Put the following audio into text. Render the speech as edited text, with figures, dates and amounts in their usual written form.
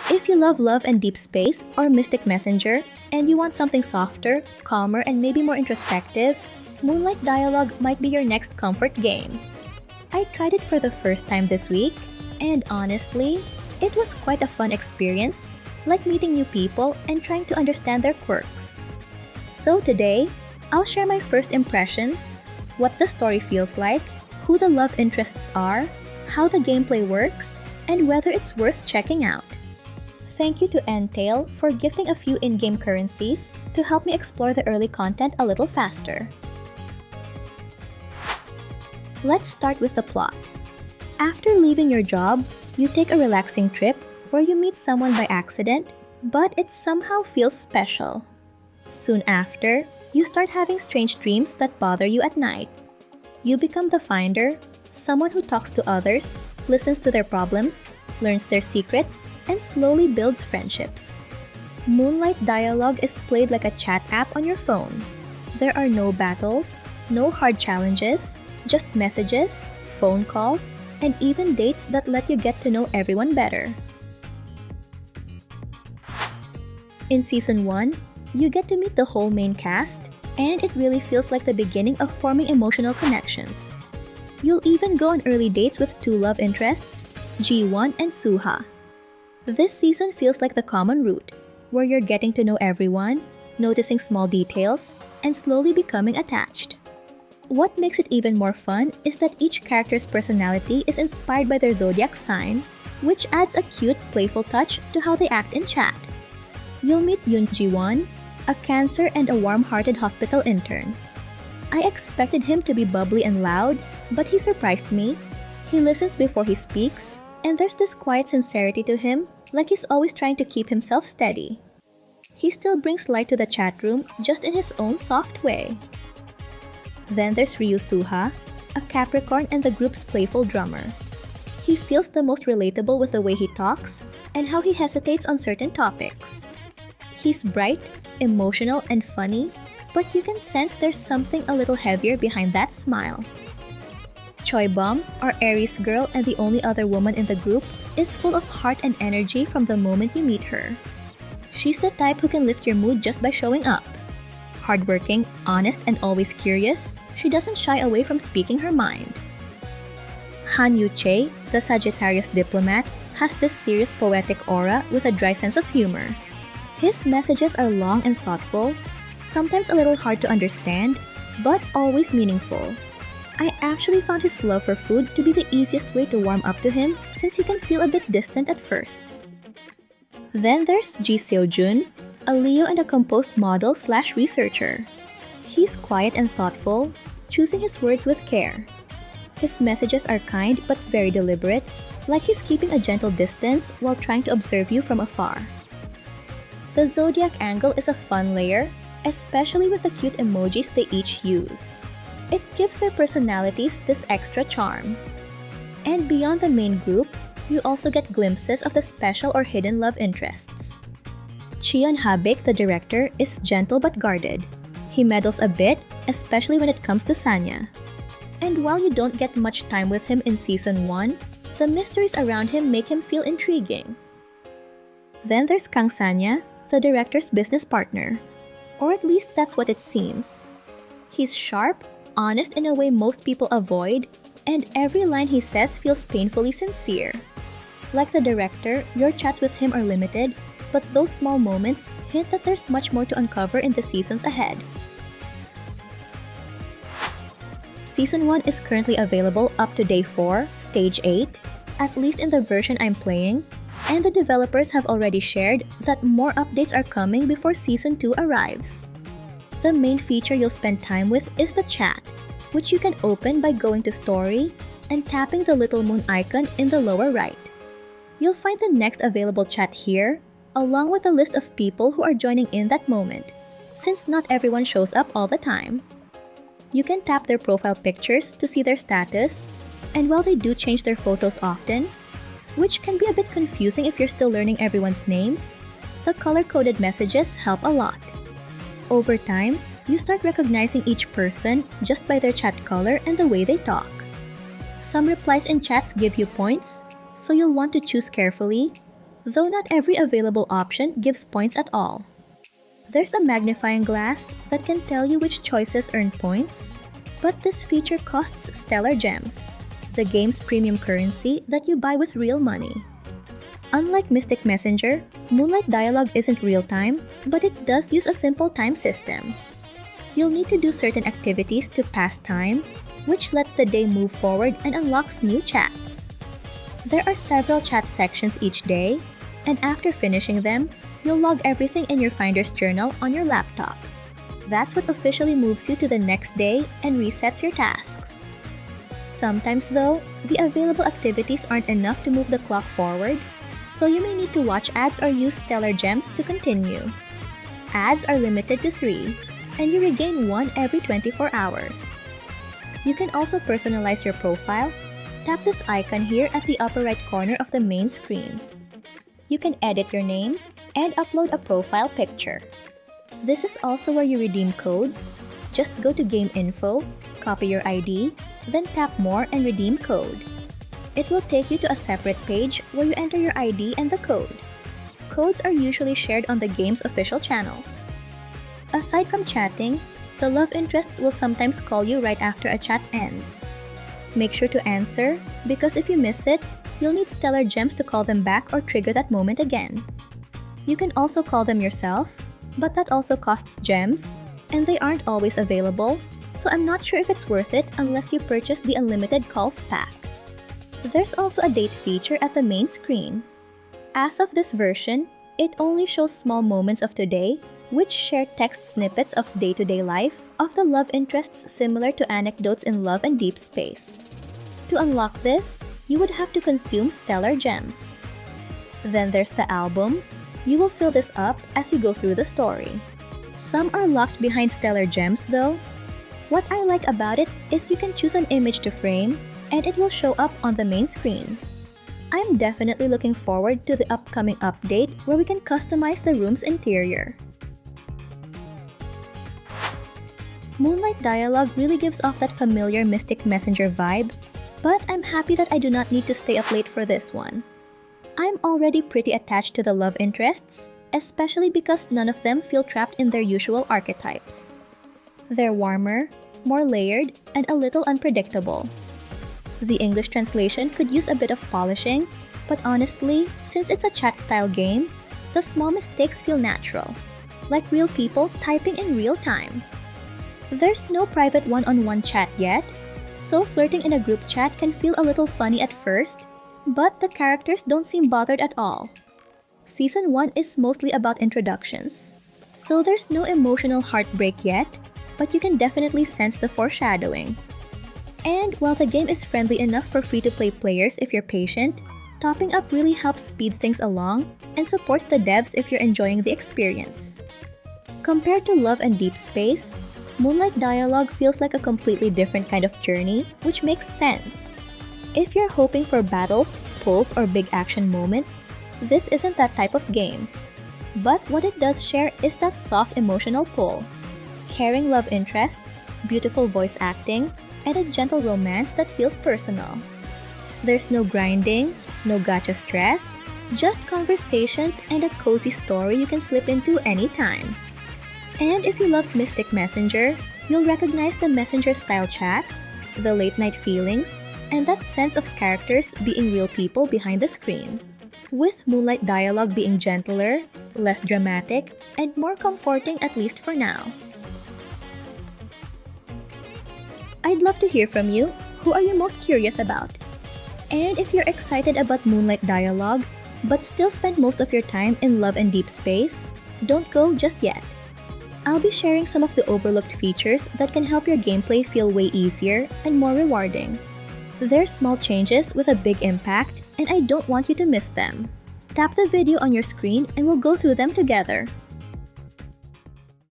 If you love Love and Deepspace or Mystic Messenger, and you want something softer, calmer, and maybe more introspective, Moonlight Dialogue might be your next comfort game. I tried it for the first time this week, and honestly, it was quite a fun experience, like meeting new people and trying to understand their quirks. So today, I'll share my first impressions, what the story feels like, who the love interests are, how the gameplay works, and whether it's worth checking out. Thank you to Entail for gifting a few in-game currencies to help me explore the early content a little faster. Let's start with the plot. After leaving your job, you take a relaxing trip where you meet someone by accident, but it somehow feels special. Soon after, you start having strange dreams that bother you at night. You become the finder, someone who talks to others, listens to their problems, learns their secrets, and slowly builds friendships. Moonlight Dialogue is played like a chat app on your phone. There are no battles, no hard challenges, just messages, phone calls, and even dates that let you get to know everyone better. In Season 1, you get to meet the whole main cast, and it really feels like the beginning of forming emotional connections. You'll even go on early dates with two love interests, Ji-won and Suha. This season feels like the common route, where you're getting to know everyone, noticing small details, and slowly becoming attached. What makes it even more fun is that each character's personality is inspired by their zodiac sign, which adds a cute, playful touch to how they act in chat. You'll meet Yoon Ji-won, a Cancer and a warm-hearted hospital intern. I expected him to be bubbly and loud, but he surprised me. He listens before he speaks, and there's this quiet sincerity to him, like he's always trying to keep himself steady. He still brings light to the chat room, just in his own soft way. Then there's Ryu Suha, a Capricorn and the group's playful drummer. He feels the most relatable with the way he talks, and how he hesitates on certain topics. He's bright, emotional, and funny, but you can sense there's something a little heavier behind that smile. Choi Bum, our Aries girl and the only other woman in the group, is full of heart and energy from the moment you meet her. She's the type who can lift your mood just by showing up. Hardworking, honest, and always curious, she doesn't shy away from speaking her mind. Han Yu-chae, the Sagittarius diplomat, has this serious poetic aura with a dry sense of humor. His messages are long and thoughtful, sometimes a little hard to understand, but always meaningful. I actually found his love for food to be the easiest way to warm up to him since he can feel a bit distant at first. Then there's Ji Seo-jun, a Leo and a composed model/researcher. He's quiet and thoughtful, choosing his words with care. His messages are kind but very deliberate, like he's keeping a gentle distance while trying to observe you from afar. The zodiac angle is a fun layer, especially with the cute emojis they each use. It gives their personalities this extra charm. And beyond the main group, you also get glimpses of the special or hidden love interests. Cheon Habik, the director, is gentle but guarded. He meddles a bit, especially when it comes to Sanya. And while you don't get much time with him in Season 1, the mysteries around him make him feel intriguing. Then there's Kang Sanya, the director's business partner. Or at least that's what it seems. He's sharp, honest in a way most people avoid, and every line he says feels painfully sincere. Like the director, your chats with him are limited, but those small moments hint that there's much more to uncover in the seasons ahead. Season 1 is currently available up to Day 4, Stage 8, at least in the version I'm playing, and the developers have already shared that more updates are coming before Season 2 arrives. The main feature you'll spend time with is the chat, which you can open by going to Story and tapping the little moon icon in the lower right. You'll find the next available chat here, along with a list of people who are joining in that moment, since not everyone shows up all the time. You can tap their profile pictures to see their status, and while they do change their photos often, which can be a bit confusing if you're still learning everyone's names, the color-coded messages help a lot. Over time, you start recognizing each person just by their chat color and the way they talk. Some replies in chats give you points, so you'll want to choose carefully, though not every available option gives points at all. There's a magnifying glass that can tell you which choices earn points, but this feature costs stellar gems, the game's premium currency that you buy with real money. Unlike Mystic Messenger, Moonlight Dialogue isn't real-time, but it does use a simple time system. You'll need to do certain activities to pass time, which lets the day move forward and unlocks new chats. There are several chat sections each day, and after finishing them, you'll log everything in your Finder's Journal on your laptop. That's what officially moves you to the next day and resets your tasks. Sometimes though, the available activities aren't enough to move the clock forward, so you may need to watch ads or use stellar gems to continue. Ads are limited to 3, and you regain 1 every 24 hours. You can also personalize your profile. Tap this icon here at the upper right corner of the main screen. You can edit your name and upload a profile picture. This is also where you redeem codes. Just go to Game Info, copy your ID, then tap More and redeem code. It will take you to a separate page where you enter your ID and the code. Codes are usually shared on the game's official channels. Aside from chatting, the love interests will sometimes call you right after a chat ends. Make sure to answer, because if you miss it, you'll need stellar gems to call them back or trigger that moment again. You can also call them yourself, but that also costs gems, and they aren't always available, so I'm not sure if it's worth it unless you purchase the Unlimited Calls pack. There's also a date feature at the main screen. As of this version, it only shows small moments of today, which share text snippets of day-to-day life of the love interests similar to anecdotes in Love and Deepspace. To unlock this, you would have to consume stellar gems. Then there's the album. You will fill this up as you go through the story. Some are locked behind stellar gems though. What I like about it is you can choose an image to frame, and it will show up on the main screen. I'm definitely looking forward to the upcoming update where we can customize the room's interior. Moonlight Dialogue really gives off that familiar Mystic Messenger vibe, but I'm happy that I do not need to stay up late for this one. I'm already pretty attached to the love interests, especially because none of them feel trapped in their usual archetypes. They're warmer, more layered, and a little unpredictable. The English translation could use a bit of polishing, but honestly, since it's a chat-style game, the small mistakes feel natural, like real people typing in real time. There's no private one-on-one chat yet, so flirting in a group chat can feel a little funny at first, but the characters don't seem bothered at all. Season 1 is mostly about introductions, so there's no emotional heartbreak yet, but you can definitely sense the foreshadowing. And while the game is friendly enough for free-to-play players if you're patient, topping up really helps speed things along and supports the devs if you're enjoying the experience. Compared to Love and Deepspace, Moonlight Dialogue feels like a completely different kind of journey, which makes sense. If you're hoping for battles, pulls, or big action moments, this isn't that type of game. But what it does share is that soft emotional pull. Caring love interests, beautiful voice acting, and a gentle romance that feels personal. There's no grinding, no gacha stress, just conversations and a cozy story you can slip into anytime. And if you loved Mystic Messenger, you'll recognize the messenger-style chats, the late-night feelings, and that sense of characters being real people behind the screen. With Moonlight Dialogue being gentler, less dramatic, and more comforting at least for now. I'd love to hear from you. Who are you most curious about? And if you're excited about Moonlight Dialogue, but still spend most of your time in Love and Deepspace, don't go just yet. I'll be sharing some of the overlooked features that can help your gameplay feel way easier and more rewarding. They're small changes with a big impact, and I don't want you to miss them. Tap the video on your screen and we'll go through them together.